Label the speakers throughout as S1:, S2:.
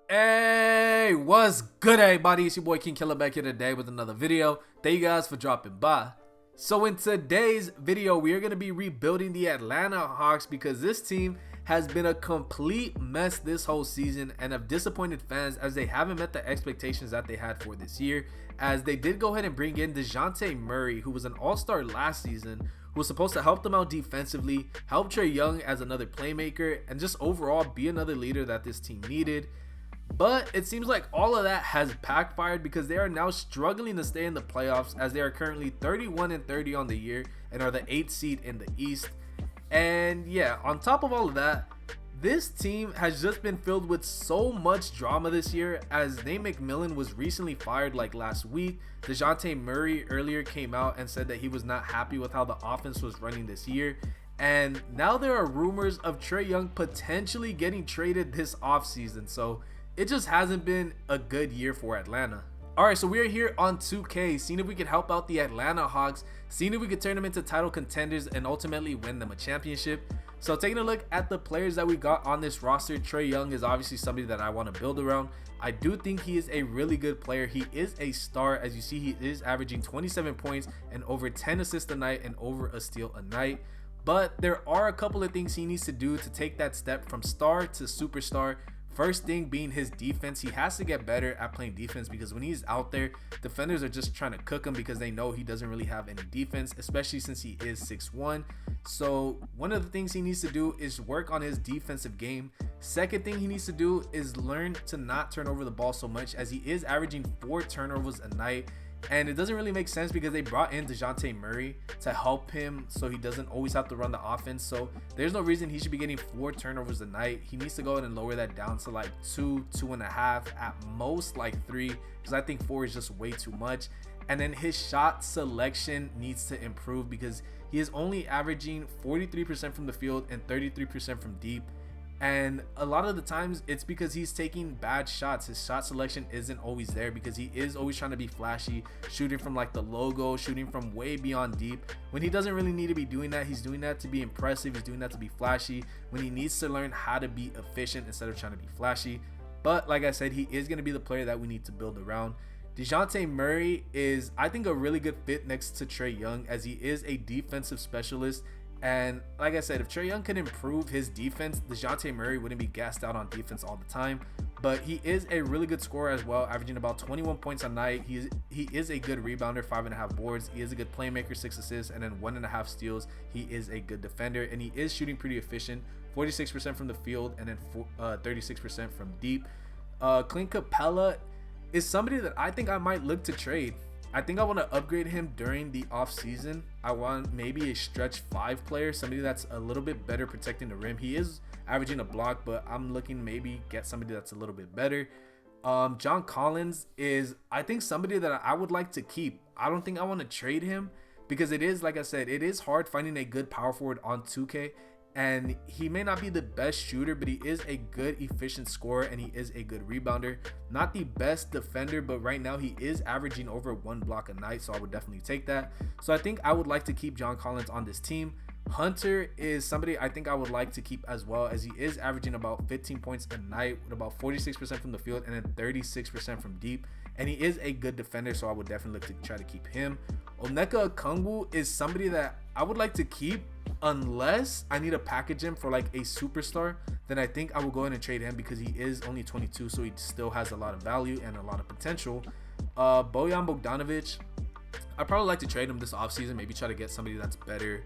S1: Hey, what's good, everybody? It's your boy King Killer back here today with another video. Thank you guys for dropping by. So in today's video, we are going to be rebuilding the Atlanta Hawks because this team has been a complete mess this whole season and have disappointed fans as they haven't met the expectations that they had for this year, as they did go ahead and bring in DeJounte Murray, who was an all-star last season, who was supposed to help them out defensively, help Trae Young as another playmaker, and just overall be another leader that this team needed. But it seems like all of that has backfired because they are now struggling to stay in the playoffs, as they are currently 31-30 on the year and are the 8th seed in the East. And yeah, on top of all of that, this team has just been filled with so much drama this year, as Nate McMillan was recently fired like last week. DeJounte Murray earlier came out and said that he was not happy with how the offense was running this year. And now there are rumors of Trae Young potentially getting traded this offseason. So it just hasn't been a good year for Atlanta. Alright, so we are here on 2K, seeing if we could help out the Atlanta Hawks, seeing if we could turn them into title contenders and ultimately win them a championship. So taking a look at the players that we got on this roster, Trae Young is obviously somebody that I want to build around. I do think he is a really good player. He is a star. As you see, he is averaging 27 points and over 10 assists a night and over a steal a night. But there are a couple of things he needs to do to take that step from star to superstar. First thing being his defense. He has to get better at playing defense, because when he's out there, defenders are just trying to cook him because they know he doesn't really have any defense, especially since he is 6'1". So one of the things he needs to do is work on his defensive game. Second thing he needs to do is learn to not turn over the ball so much, as he is averaging 4 turnovers a night. And it doesn't really make sense because they brought in DeJounte Murray to help him so he doesn't always have to run the offense. So there's no reason he should be getting 4 turnovers a night. He needs to go ahead and lower that down to like 2, 2.5, at most like 3, because I think 4 is just way too much. And then his shot selection needs to improve, because he is only averaging 43% from the field and 33% from deep. And a lot of the times it's because he's taking bad shots. His shot selection isn't always there because he is always trying to be flashy, shooting from like the logo, shooting from way beyond deep, when he doesn't really need to be doing that. He's doing that to be impressive. He's doing that to be flashy, when he needs to learn how to be efficient instead of trying to be flashy. But like I said, he is going to be the player that we need to build around. DeJounte Murray is, I think, a really good fit next to Trae Young, as he is a defensive specialist. And like I said, if Trae Young could improve his defense, DeJounte Murray wouldn't be gassed out on defense all the time. But he is a really good scorer as well, averaging about 21 points a night. He is a good rebounder, 5.5 boards. He is a good playmaker, 6 assists, and then 1.5 steals. He is a good defender, and he is shooting pretty efficient, 46% from the field and then 36% from deep. Clint Capella is somebody that I think I might look to trade. I think I want to upgrade him during the off season. I want maybe a stretch 5 player, somebody that's a little bit better protecting the rim. He is averaging a block, but I'm looking maybe get somebody that's a little bit better. John Collins is, I think, somebody that I would like to keep. I don't think I want to trade him, because it is, like I said, it is hard finding a good power forward on 2K. And he may not be the best shooter, but he is a good efficient scorer, and he is a good rebounder. Not the best defender, but right now he is averaging over 1 block a night, so I would definitely take that. So I think I would like to keep John Collins on this team. Hunter is somebody I think I would like to keep as well, as he is averaging about 15 points a night with about 46% from the field and then 36% from deep. And he is a good defender, so I would definitely look to try to keep him. Onyeka Okongwu is somebody that I would like to keep, unless I need to package him for like a superstar. Then I think I will go ahead and trade him, because he is only 22, so he still has a lot of value and a lot of potential. Bojan Bogdanovic, I'd probably like to trade him this offseason, maybe try to get somebody that's better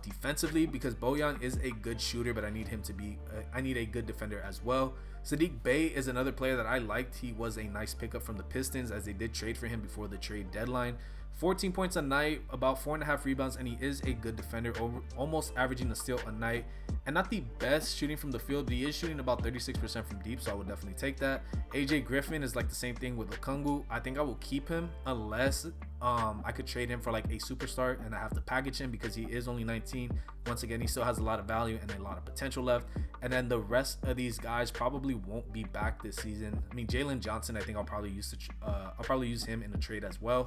S1: defensively, because Bojan is a good shooter, but I need him to be I need a good defender as well. Saddiq Bey is another player that I liked. He was a nice pickup from the Pistons, as they did trade for him before the trade deadline. 14 points a night, about 4.5 rebounds, and he is a good defender, almost averaging a steal a night. And not the best shooting from the field, but he is shooting about 36% from deep, so I would definitely take that. AJ Griffin is like the same thing with Okongwu. I think I will keep him, unless I could trade him for like a superstar and I have to package him, because he is only 19. Once again, he still has a lot of value and a lot of potential left. And then the rest of these guys probably won't be back this season. I mean, Jalen Johnson, I think I'll probably use him in a trade as well.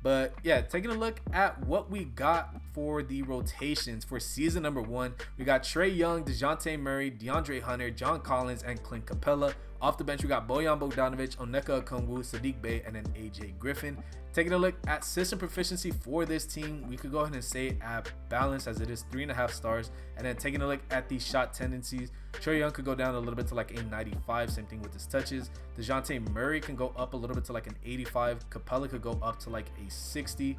S1: But yeah, taking a look at what we got for the rotations for season number 1, we got Trae Young, DeJounte Murray, DeAndre Hunter, John Collins, and Clint Capella. Off the bench, we got Bojan Bogdanovic, Onyeka Okongwu, Sadiq Bey, and then AJ Griffin. Taking a look at system proficiency for this team, we could go ahead and say at balance, as it is 3.5 stars. And then taking a look at the shot tendencies, Trae Young could go down a little bit to like a 95, same thing with his touches. DeJounte Murray can go up a little bit to like an 85. Capella could go up to like a 60.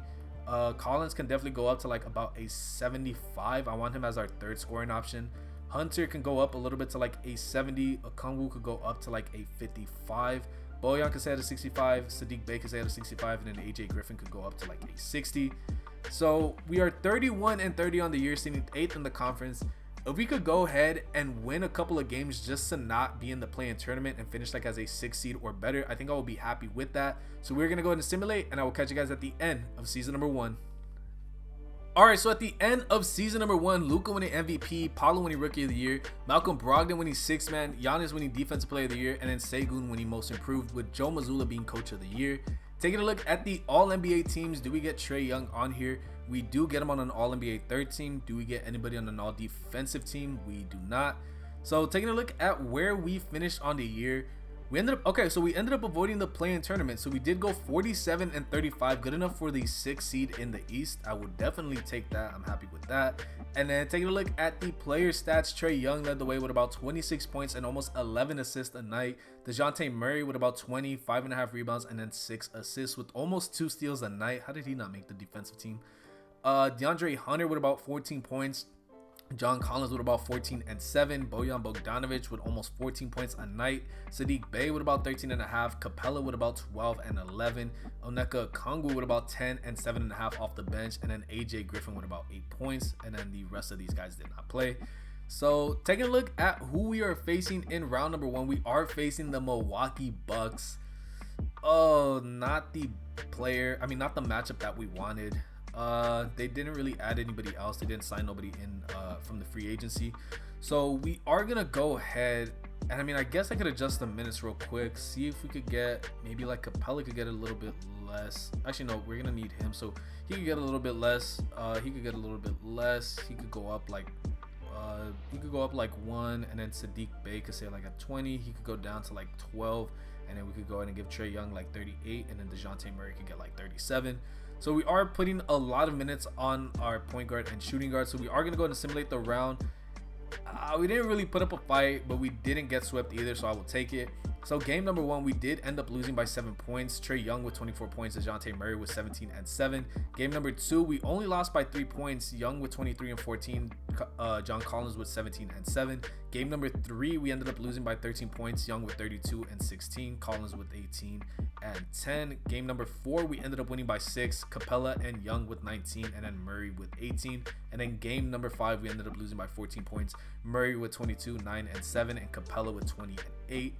S1: Collins can definitely go up to like about a 75. I want him as our third scoring option. Hunter can go up a little bit to like a 70. Okongwu could go up to like a 55. Bojan could stay at a 65. Sadiq Bey could stay at a 65. And then AJ Griffin could go up to like a 60. So we are 31-30 on the year, sitting 8th in the conference. If we could go ahead and win a couple of games just to not be in the play-in tournament and finish like as a 6th seed or better, I think I will be happy with that. So we're going to go ahead and simulate, and I will catch you guys at the end of season number 1. Alright, so at the end of season number 1, Luka winning MVP, Paolo winning Rookie of the Year, Malcolm Brogdon winning 6th Man, Giannis winning Defensive Player of the Year, and then Sengun winning Most Improved, with Joe Mazzulla being Coach of the Year. Taking a look at the All-NBA teams, do we get Trae Young on here? We do get him on an All-NBA third team. Do we get anybody on an All-Defensive team? We do not. So taking a look at where we finished on the year, we ended up avoiding the play-in tournament. So we did go 47-35, good enough for the 6th seed in the East. I would definitely take that. I'm happy with that. And then taking a look at the player stats, Trae Young led the way with about 26 points and almost 11 assists a night. DeJounte Murray with about 20, 5.5 rebounds, and then 6 assists with almost 2 steals a night. How did he not make the defensive team? DeAndre Hunter with about 14 points. John Collins with about 14 and 7. Bojan Bogdanovic with almost 14 points a night. Sadiq Bey with about 13.5. Capella with about 12 and 11. Onyeka Okongwu with about 10 and 7.5 off the bench. And then AJ Griffin with about 8 points. And then the rest of these guys did not play. So taking a look at who we are facing in round number 1, we are facing the Milwaukee Bucks. Oh, not the matchup that we wanted. They didn't really add anybody else. They didn't sign nobody in from the free agency. So we are gonna go ahead, and I guess I could adjust the minutes real quick, see if we could get maybe like Capella could get a little bit less. Actually, no, we're gonna need him, so he could get a little bit less. He could get a little bit less. He could go up like 1, and then Sadiq Bey could say like a 20. He could go down to like 12, and then we could go ahead and give Trae Young like 38, and then DeJounte Murray could get like 37. So we are putting a lot of minutes on our point guard and shooting guard. So we are going to go ahead and simulate the round. We didn't really put up a fight, but we didn't get swept either, so I will take it. So game number 1, we did end up losing by 7 points. Trae Young with 24 points, DeJounte Murray with 17 and 7. Game number 2, we only lost by 3 points. Young with 23 and 14, John Collins with 17 and 7. Game number 3, we ended up losing by 13 points. Young with 32 and 16, Collins with 18 and 10. Game number 4, we ended up winning by 6. Capella and Young with 19, and then Murray with 18. And then game number 5, we ended up losing by 14 points. Murray with 22, 9 and 7, and Capella with 20 and 8.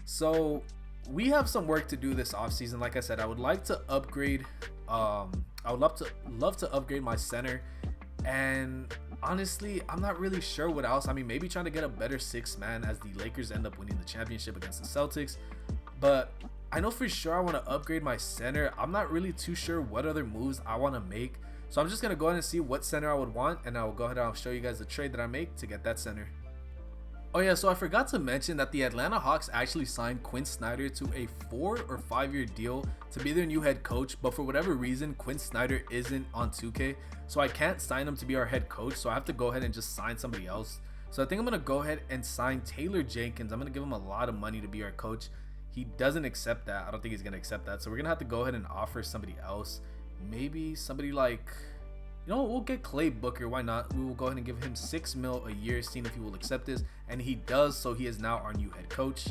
S1: So we have some work to do this offseason. Like I said, I would like to upgrade. I would love to upgrade my center, and honestly, I'm not really sure what else. Maybe trying to get a better 6th man as the Lakers end up winning the championship against the Celtics. But I know for sure I want to upgrade my center. I'm not really too sure what other moves I want to make. So I'm just going to go ahead and see what center I would want, and I will go ahead and I'll show you guys the trade that I make to get that center. Oh yeah, so I forgot to mention that the Atlanta Hawks actually signed Quinn Snyder to a 4 or 5 year deal to be their new head coach, but for whatever reason, Quinn Snyder isn't on 2K, so I can't sign him to be our head coach, so I have to go ahead and just sign somebody else. So I think I'm going to go ahead and sign Taylor Jenkins. I'm going to give him a lot of money to be our coach. He doesn't accept that. I don't think he's going to accept that, so we're going to have to go ahead and offer somebody else. Maybe somebody like, we'll get Clay Booker. Why not? We will go ahead and give him $6 million a year, seeing if he will accept this. And he does, so he is now our new head coach.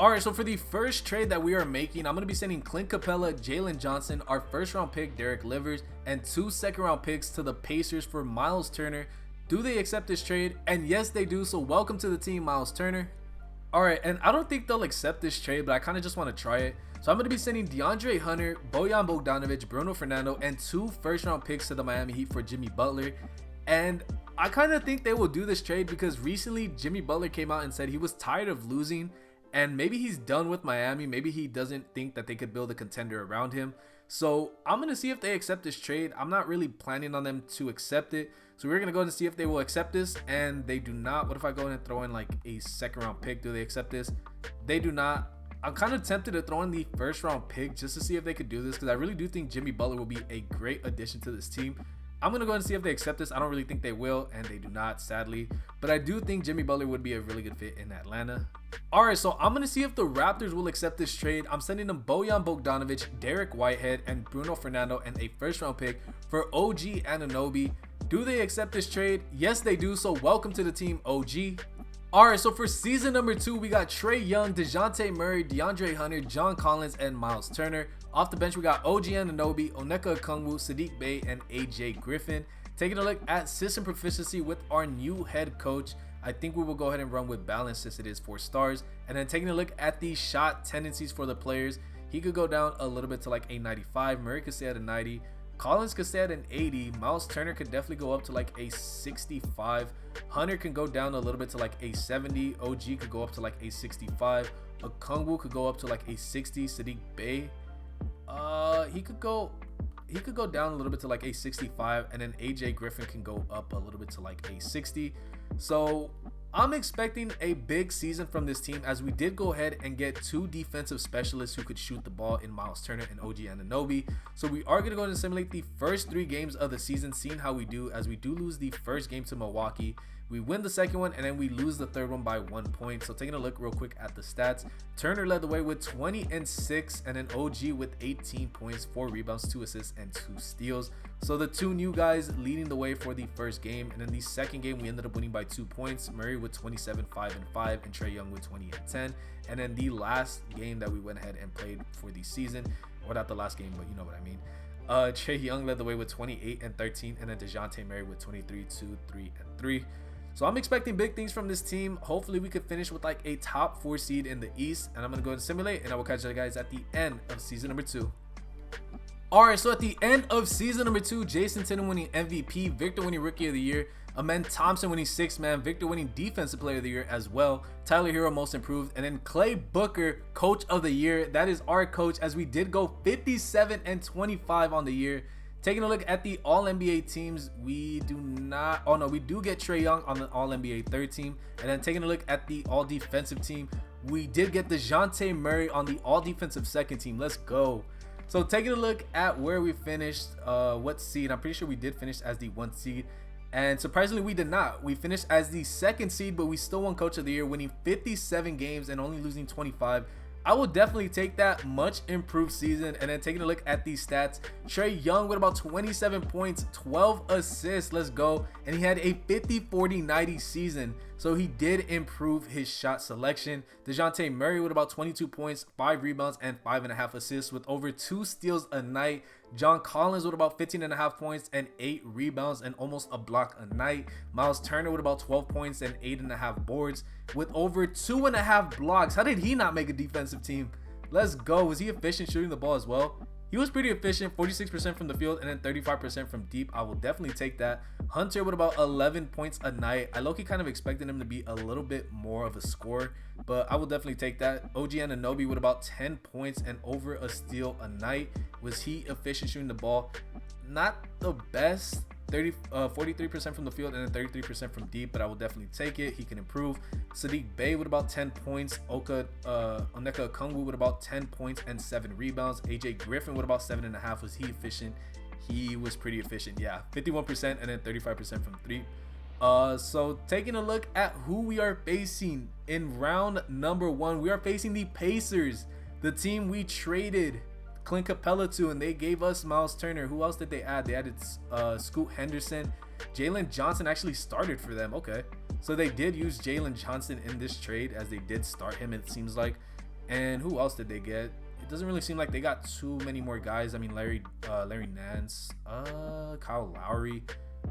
S1: Alright, so for the first trade that we are making, I'm going to be sending Clint Capella, Jalen Johnson, our first round pick, Derek Livers, and 2 second round picks to the Pacers for Miles Turner. Do they accept this trade? And yes, they do. So welcome to the team, Miles Turner. Alright, and I don't think they'll accept this trade, but I kind of just want to try it. So I'm going to be sending DeAndre Hunter, Bojan Bogdanovic, Bruno Fernando, and 2 first round picks to the Miami Heat for Jimmy Butler. And I kind of think they will do this trade because recently Jimmy Butler came out and said he was tired of losing, and maybe he's done with Miami. Maybe he doesn't think that they could build a contender around him. So I'm going to see if they accept this trade. I'm not really planning on them to accept it. So we're gonna go and see if they will accept this, and they do not. What if I go in and throw in like a second round pick? Do they accept this? They do not. I'm kind of tempted to throw in the first round pick just to see if they could do this, because I really do think Jimmy Butler will be a great addition to this team. I'm going to go and see if they accept this. I don't really think they will, and they do not, sadly. But I do think Jimmy Butler would be a really good fit in Atlanta. All right, so I'm going to see if the Raptors will accept this trade. I'm sending them Bojan Bogdanovic, Derek Whitehead, and Bruno Fernando, and a first-round pick for OG Anunoby. Do they accept this trade? Yes, they do. So welcome to the team, OG. All right, so for season number 2, we got Trae Young, DeJounte Murray, DeAndre Hunter, John Collins, and Miles Turner. Off the bench, we got OG Anunoby, Onyeka Okongwu, Sadiq Bey, and AJ Griffin. Taking a look at system proficiency with our new head coach, I think we will go ahead and run with balance since it is 4 stars. And then taking a look at the shot tendencies for the players, he could go down a little bit to like a 95. Murray could stay at a 90. Collins could stay at an 80. Miles Turner could definitely go up to like a 65. Hunter can go down a little bit to like a 70. OG could go up to like a 65. Okongwu could go up to like a 60. Sadiq Bey, he could go down a little bit to like a 65, and then AJ Griffin can go up a little bit to like a 60. So I'm expecting a big season from this team, as we did go ahead and get 2 defensive specialists who could shoot the ball in Miles Turner and OG Anunoby. So we are going to go ahead and simulate the first 3 games of the season, seeing how we do, as we do lose the first game to Milwaukee. We win the second one, and then we lose the third one by 1 point. So taking a look real quick at the stats, Turner led the way with 20 and 6, and then OG with 18 points, 4 rebounds, 2 assists, and 2 steals. So the 2 new guys leading the way for the first game. And then the second game, we ended up winning by 2 points. Murray with 27, 5 and 5, and Trae Young with 20 and 10. And then the last game that we went ahead and played for the season, or not the last game, but you know what I mean. Trae Young led the way with 28 and 13, and then DeJounte Murray with 23, 2, 3, and 3. So I'm expecting big things from this team. Hopefully we could finish with like a top 4 seed in the East. And I'm going to go ahead and simulate, and I will catch you guys at the end of season number 2. Alright, so at the end of season number 2, Jason Tatum winning MVP, Victor winning Rookie of the Year, Amen Thompson winning 6th man, Victor winning Defensive Player of the Year as well, Tyler Hero Most Improved, and then Clay Booker Coach of the Year. That is our coach, as we did go 57 and 25 on the year. Taking a look at the All-NBA teams, we do not, oh no, we do get Trae Young on the All-NBA 3rd team. And then taking a look at the All-Defensive team, we did get DeJounte Murray on the All-Defensive 2nd team. Let's go. So taking a look at where we finished, what seed, I'm pretty sure we did finish as the 1st seed. And surprisingly, we did not. We finished as the 2nd seed, but we still won Coach of the Year, winning 57 games and only losing 25. I will definitely take that much improved season. And then taking a look at these stats, Trae Young with about 27 points, 12 assists, let's go. And he had a 50-40-90 season, so he did improve his shot selection. DeJounte Murray with about 22 points, 5 rebounds, and 5.5 assists with over 2 steals a night. John Collins with about 15.5 points and 8 rebounds and almost a block a night. Miles Turner with about 12 points and 8.5 boards with over 2.5 blocks. How did he not make a defensive team? Let's go. Was he efficient shooting the ball as well? He was pretty efficient, 46% from the field and then 35% from deep. I will definitely take that. Hunter with about 11 points a night. I low-key kind of expected him to be a little bit more of a scorer, but I will definitely take that. OG Anunoby with about 10 points and over a steal a night. Was he efficient shooting the ball? Not the best. 43% from the field and then 33% from deep, but I will definitely take it. He can improve. Sadiq Bey with about 10 points. Onyeka Okongwu with about 10 points and 7 rebounds. AJ Griffin with about 7.5. Was he efficient? He was pretty efficient. Yeah, 51% and then 35% from 3. So taking a look at who we are facing in round number 1, we are facing the Pacers, the team we traded Clint Capella to, and they gave us Miles Turner. Who else did they add? They added Scoot Henderson. Jalen Johnson actually started for them. Okay, so they did use Jalen Johnson in this trade, as they did start him, it seems like. And who else did they get? It doesn't really seem like they got too many more guys. I mean, Larry Nance, Kyle Lowry.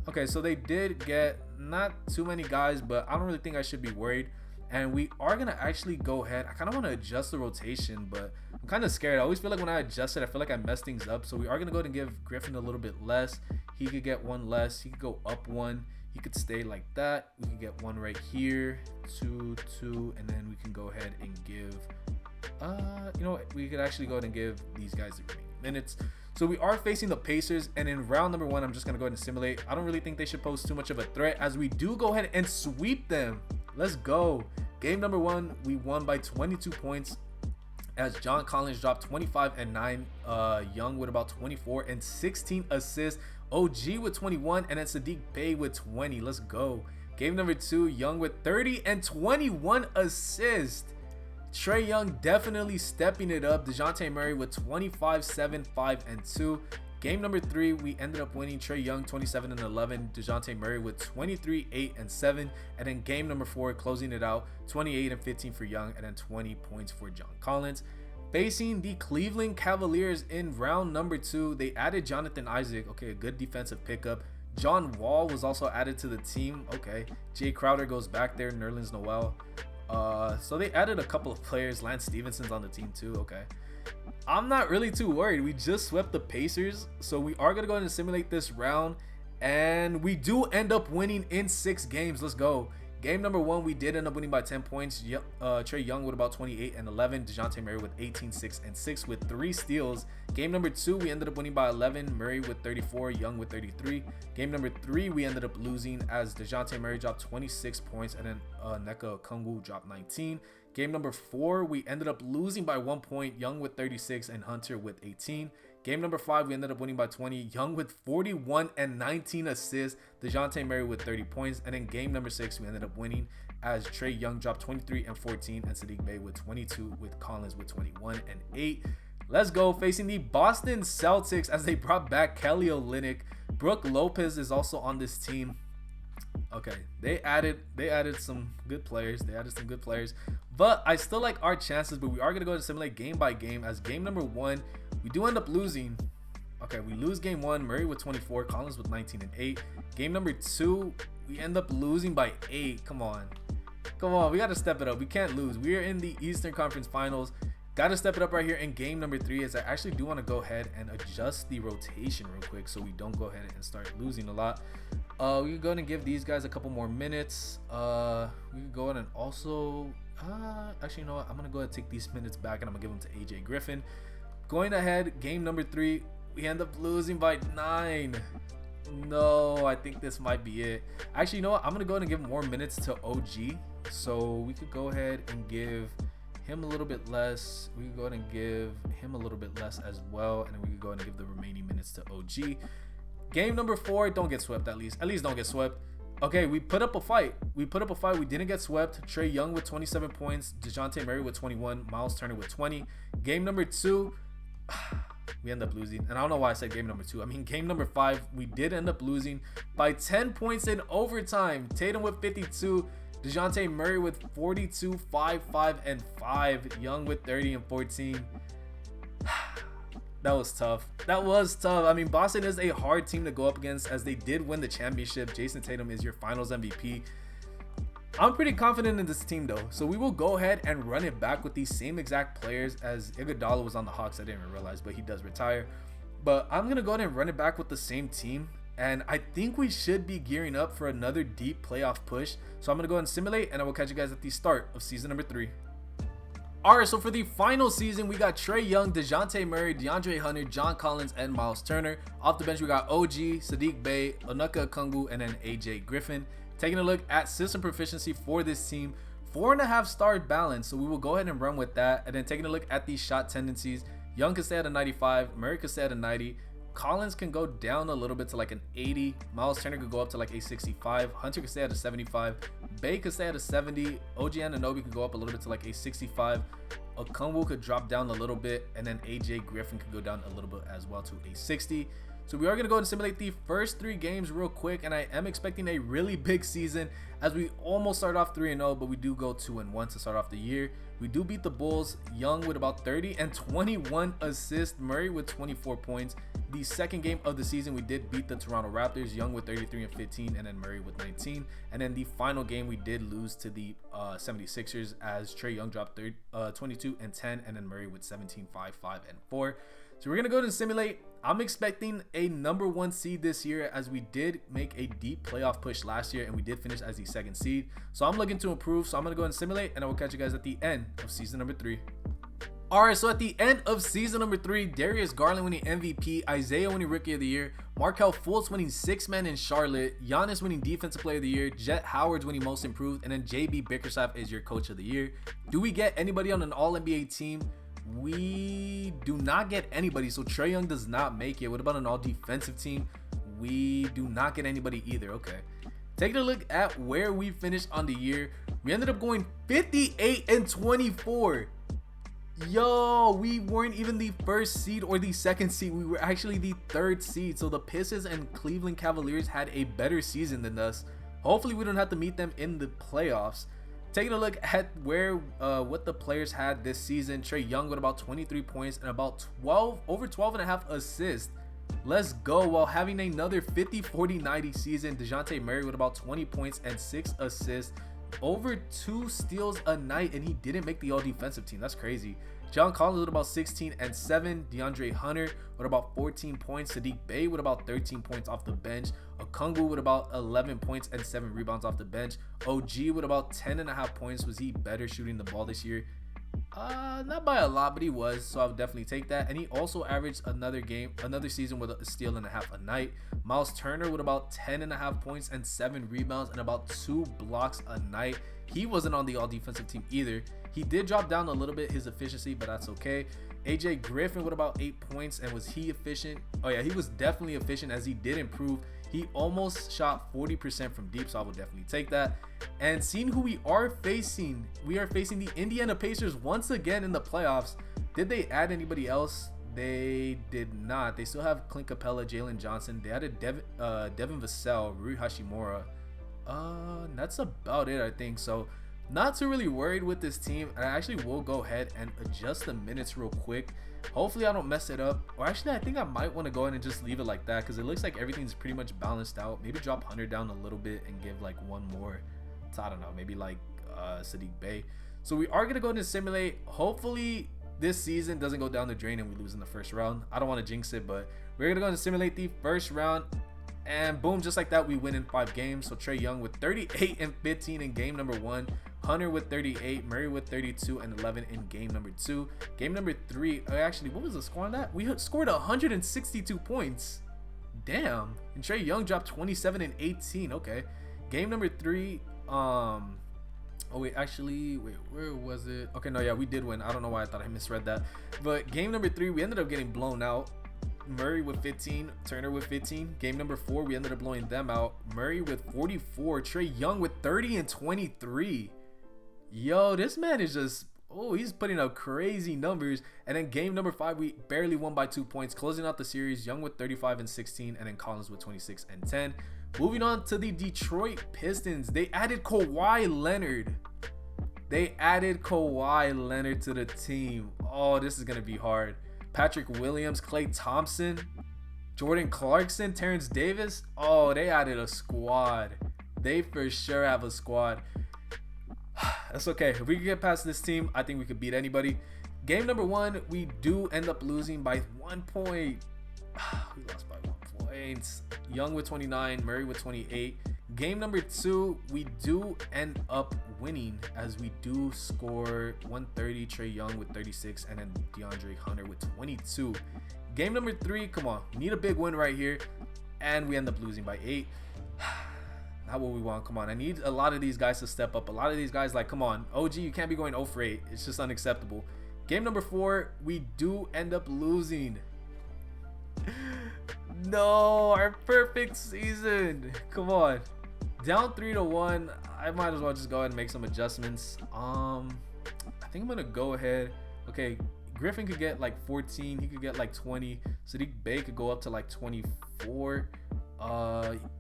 S1: Okay, so they did get not too many guys, but I don't really think I should be worried. And we are going to actually go ahead. I kind of want to adjust the rotation, but I'm kind of scared. I always feel like when I adjust it, I feel like I mess things up. So we are going to go ahead and give Griffin a little bit less. He could get 1 less. He could go up 1. He could stay like that. We could get 1 right here. 2, 2. And then we can go ahead and give, you know what? We could actually go ahead and give these guys the remaining minutes. So we are facing the Pacers, and in round number 1, I'm just going to go ahead and simulate. I don't really think they should pose too much of a threat as we do go ahead and sweep them. Let's go. Game number 1, we won by 22 points as John Collins dropped 25 and 9, Young with about 24 and 16 assists, OG with 21, and then Saddiq Bey with 20. Let's go. Game number 2, Young with 30 and 21 assists. Trae Young definitely stepping it up. DeJounte Murray with 25, 7, 5, and 2. Game number 3, we ended up winning. Trae Young 27 and 11. DeJounte Murray with 23, 8, and 7. And then game number 4, closing it out, 28 and 15 for Young, and then 20 points for John Collins. Facing the Cleveland Cavaliers in round number 2, they added Jonathan Isaac. Okay, a good defensive pickup. John Wall was also added to the team. Okay, Jay Crowder goes back there. Nerlens Noel. So they added a couple of players. Lance Stevenson's on the team too. Okay, I'm not really too worried. We just swept the Pacers, so we are gonna go ahead and simulate this round, and we do end up winning in 6 games. Let's go. Game number 1, we did end up winning by 10 points. Trae Young with about 28 and 11. DeJounte Murray with 18, 6, and 6 with 3 steals. Game number 2, we ended up winning by 11. Murray with 34, Young with 33. Game number 3, we ended up losing as DeJounte Murray dropped 26 points, and then Nneka Okongwu dropped 19. Game number 4, we ended up losing by 1 point. Young with 36 and Hunter with 18. Game number 5, we ended up winning by 20. Young with 41 and 19 assists. DeJounte Murray with 30 points. And then game number 6, we ended up winning as Trae Young dropped 23 and 14. And Saddiq Bey with 22, with Collins with 21 and 8. Let's go. Facing the Boston Celtics as they brought back Kelly Olynyk. Brook Lopez is also on this team. Okay, they added some good players. But I still like our chances, but we are going to go and simulate game by game. As game number 1, we do end up losing. Okay, we lose game 1. Murray with 24, Collins with 19 and 8. Game number 2, we end up losing by 8. Come on, we got to step it up. We can't lose. We are in the Eastern Conference Finals. Got to step it up right here in game number 3, as I actually do want to go ahead and adjust the rotation real quick so we don't go ahead and start losing a lot. We can go ahead and give these guys a couple more minutes. We can go ahead and also actually, you know what, I'm gonna go ahead and take these minutes back, and I'm gonna give them to AJ Griffin. Going ahead, game number 3, we end up losing by 9. No, I think this might be it. Actually, you know what, I'm gonna go ahead and give more minutes to OG, so we could go ahead and give him a little bit less. We could go ahead and give him a little bit less as well, and then we could go ahead and give the remaining minutes to OG. Game number 4, don't get swept. At least don't get swept. Okay, we put up a fight. We didn't get swept. Trae Young with 27 points. DeJounte Murray with 21. Miles Turner with 20. Game number 2, we end up losing. And I don't know why I said game number 2. I mean, game number 5, we did end up losing by 10 points in overtime. Tatum with 52. DeJounte Murray with 42, 5, 5, and 5. Young with 30 and 14. That was tough. I mean, Boston is a hard team to go up against, as they did win the championship. Jason Tatum is your finals MVP. I'm pretty confident in this team though, so we will go ahead and run it back with these same exact players. As Iguodala was on the Hawks, I didn't even realize, but he does retire. But I'm gonna go ahead and run it back with the same team, and I think we should be gearing up for another deep playoff push. So I'm gonna go ahead and simulate, and I will catch you guys at the start of season number 3. Alright, so for the final season, we got Trae Young, DeJounte Murray, DeAndre Hunter, John Collins, and Miles Turner. Off the bench, we got OG, Saddiq Bey, Nneka Okongwu, and then AJ Griffin. Taking a look at system proficiency for this team, 4.5 star balance, so we will go ahead and run with that. And then taking a look at these shot tendencies, Young can stay at a 95, Murray can stay at a 90, Collins can go down a little bit to like an 80, Miles Turner could go up to like a 65, Hunter can stay at a 75, Bey could stay at a 70, OG Anunoby could go up a little bit to like a 65, Okongwu could drop down a little bit, and then AJ Griffin could go down a little bit as well to a 60. So we are going to go and simulate the first 3 games real quick, and I am expecting a really big season, as we almost start off 3-0, but we do go 2-1 to start off the year. We do beat the Bulls, Young with about 30 and 21 assists, Murray with 24 points. The second game of the season, we did beat the Toronto Raptors, Young with 33 and 15, and then Murray with 19. And then the final game, we did lose to the 76ers, as Trae Young dropped 22 and 10, and then Murray with 17, 5, 5, and 4. So we're going to go ahead and simulate. I'm expecting a number 1 seed this year, as we did make a deep playoff push last year, and we did finish as the 2nd seed. So I'm looking to improve. So I'm going to go ahead and simulate, and I will catch you guys at the end of season number 3. All right, so at the end of season number 3, Darius Garland winning MVP, Isaiah winning Rookie of the Year, Markelle Fultz winning Sixth Man in Charlotte, Giannis winning Defensive Player of the Year, Jet Howard's winning Most Improved, and then JB Bickerstaff is your Coach of the Year. Do we get anybody on an All-NBA team? We do not get anybody, so Trae Young does not make it. What about an All-Defensive team? We do not get anybody either. Okay. Taking a look at where we finished on the year, we ended up going 58-24. Yo, we weren't even the first seed or the second seed. We were actually the third seed. So the Pistons and Cleveland Cavaliers had a better season than us. Hopefully we don't have to meet them in the playoffs. Taking a look at where what the players had this season, Trae Young with about 23 points and about over 12 and a half assists. Let's go. While having another 50, 40, 90 season, DeJounte Murray with about 20 points and 6 assists. Over 2 steals a night, and he didn't make the all-defensive team. That's crazy. John Collins with about 16 and 7. DeAndre Hunter with about 14 points. Saddiq Bey with about 13 points off the bench. Okongwu with about 11 points and 7 rebounds off the bench. OG with about 10.5 points. Was he better shooting the ball this year? Not by a lot, but he was, so I would definitely take that. And he also averaged another season with a steal and a half a night. Miles Turner with about 10.5 points and 7 rebounds and about 2 blocks a night. He wasn't on the all-defensive team either. He did drop down a little bit his efficiency, but that's okay. AJ Griffin with about 8 points, and was he efficient? Oh yeah, he was definitely efficient as he did improve. He almost shot 40% from deep, so I will definitely take that. And seeing who we are facing the Indiana Pacers once again in the playoffs. Did they add anybody else? They did not. They still have Clint Capella, Jalen Johnson. They added Devin Vassell, Rui Hashimura. That's about it, I think. So not too really worried with this team. And I actually will go ahead and adjust the minutes real quick. Hopefully I don't mess it up. Or actually, I think I might want to go ahead and just leave it like that, because it looks like everything's pretty much balanced out. Maybe drop Hunter down a little bit and give like one more to, I don't know, maybe like Saddiq Bey. So we are going to go ahead and simulate. Hopefully this season doesn't go down the drain and we lose in the first round. I don't want to jinx it, but we're going to go ahead and simulate the first round. And boom, just like that, we win in 5 games. So Trae Young with 38 and 15 in game number 1. Hunter with 38, Murray with 32 and 11 in game number 2. Game number 3, actually, what was the score on that? We scored 162 points. Damn. And Trae Young dropped 27 and 18. Okay. Game number 3, oh wait, actually, where was it? Okay, no, yeah, we did win. I don't know why I thought I misread that. But game number 3, we ended up getting blown out. Murray with 15, Turner with 15. Game number 4, we ended up blowing them out. Murray with 44, Trae Young with 30 and 23. Yo, this man is just, he's putting up crazy numbers. And then game number 5, we barely won by 2 points, closing out the series. Young with 35 and 16, and then Collins with 26 and 10. Moving on to the Detroit Pistons. They added Kawhi Leonard. To the team. Oh, this is going to be hard. Patrick Williams, Klay Thompson, Jordan Clarkson, Terrence Davis. Oh, they added a squad. They for sure have a squad. That's okay. If we can get past this team, I think we could beat anybody. Game number 1, we do end up losing by 1 point. We lost by 1 point. Young with 29, Murray with 28. Game number 2, we do end up winning as we do score 130. Trae Young with 36, and then DeAndre Hunter with 22. Game number 3, come on, we need a big win right here, and we end up losing by 8. Not what we want. Come on, I need a lot of these guys to step up. A lot of these guys, like, come on, OG, you can't be going 0 for 8. It's just unacceptable. Game number 4, we do end up losing. No, our perfect season. Come on. Down 3-1. I might as well just go ahead and make some adjustments. I think I'm gonna go ahead. Okay, Griffin could get like 14. He could get like 20. Saddiq Bey could go up to like 24.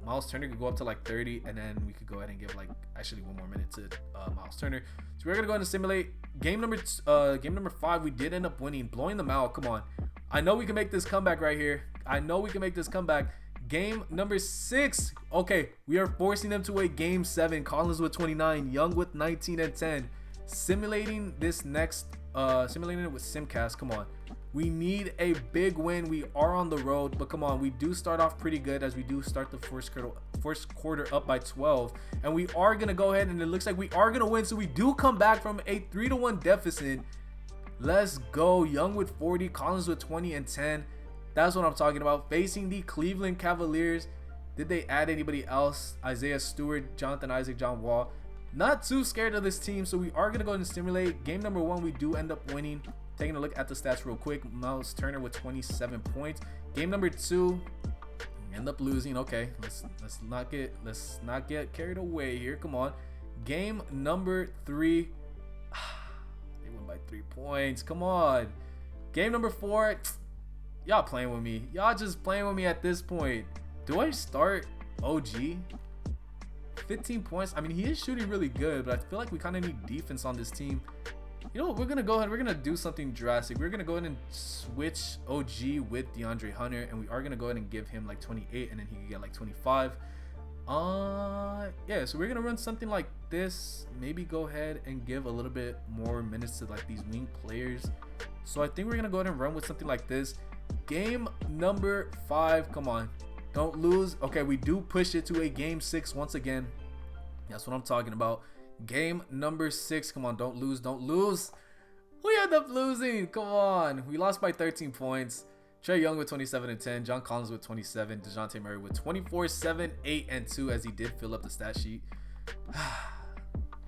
S1: Miles Turner could go up to like 30, and then we could go ahead and give like actually 1 more minute to Miles Turner. So we're gonna go ahead and simulate game number 5. We did end up winning, blowing them out. Come on, I know we can make this comeback right here. Game number 6. Okay, we are forcing them to a game 7. Collins with 29, Young with 19 and 10. Simulating this next, simulating it with Simcast. Come on, we need a big win. We are on the road, but come on, we do start off pretty good as we do start the first quarter up by 12, and we are gonna go ahead and it looks like we are gonna win. So we do come back from a 3-1 deficit. Let's go. Young with 40, Collins with 20 and 10. That's what I'm talking about. Facing the Cleveland Cavaliers. Did they add anybody else? Isaiah Stewart, Jonathan Isaac, John Wall. Not too scared of this team, so we are going to go ahead and stimulate. Game number 1, we do end up winning. Taking a look at the stats real quick. Miles Turner with 27 points. Game number 2, end up losing. Okay, let's not get carried away here. Come on. Game number 3, they won by 3 points. Come on. Game number 4, y'all playing with me. Y'all just playing with me at this point. Do I start OG? 15 points. I mean, he is shooting really good, but I feel like we kind of need defense on this team. You know what? We're gonna go ahead. We're gonna do something drastic. We're gonna go ahead and switch OG with DeAndre Hunter, and we are gonna go ahead and give him like 28, and then he can get like 25. Yeah. So we're gonna run something like this. Maybe go ahead and give a little bit more minutes to like these wing players. So I think we're gonna go ahead and run with something like this. Game number 5. Come on, don't lose. Okay, we do push it to a game 6 once again. That's what I'm talking about. Game number 6. Come on, don't lose. Don't lose. We end up losing. Come on. We lost by 13 points. Trae Young with 27 and 10. John Collins with 27. DeJounte Murray with 24, 7, 8, and 2 as he did fill up the stat sheet.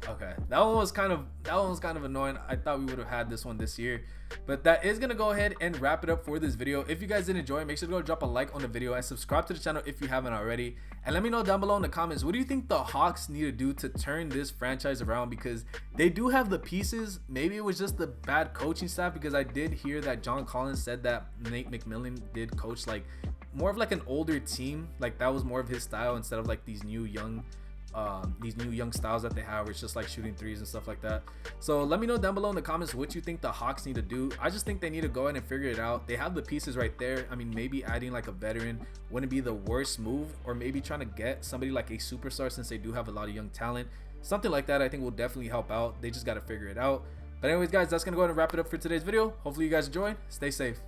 S1: Okay, that one was kind of annoying. I thought we would have had this one this year, but that is gonna go ahead and wrap it up for this video. If you guys did enjoy, make sure to go drop a like on the video and subscribe to the channel if you haven't already, and let me know down below in the comments, what do you think the Hawks need to do to turn this franchise around? Because they do have the pieces. Maybe it was just the bad coaching staff, because I did hear that John Collins said that Nate McMillan did coach like more of like an older team, like that was more of his style instead of like these new young styles that they have, where it's just like shooting threes and stuff like that. So let me know down below in the comments what you think the Hawks need to do. I just think they need to go ahead and figure it out. They have the pieces right there. I mean, maybe adding like a veteran wouldn't be the worst move, or maybe trying to get somebody like a superstar, since they do have a lot of young talent. Something like that I think will definitely help out. They just got to figure it out. But anyways guys, that's gonna go ahead and wrap it up for today's video. Hopefully you guys enjoyed. Stay safe.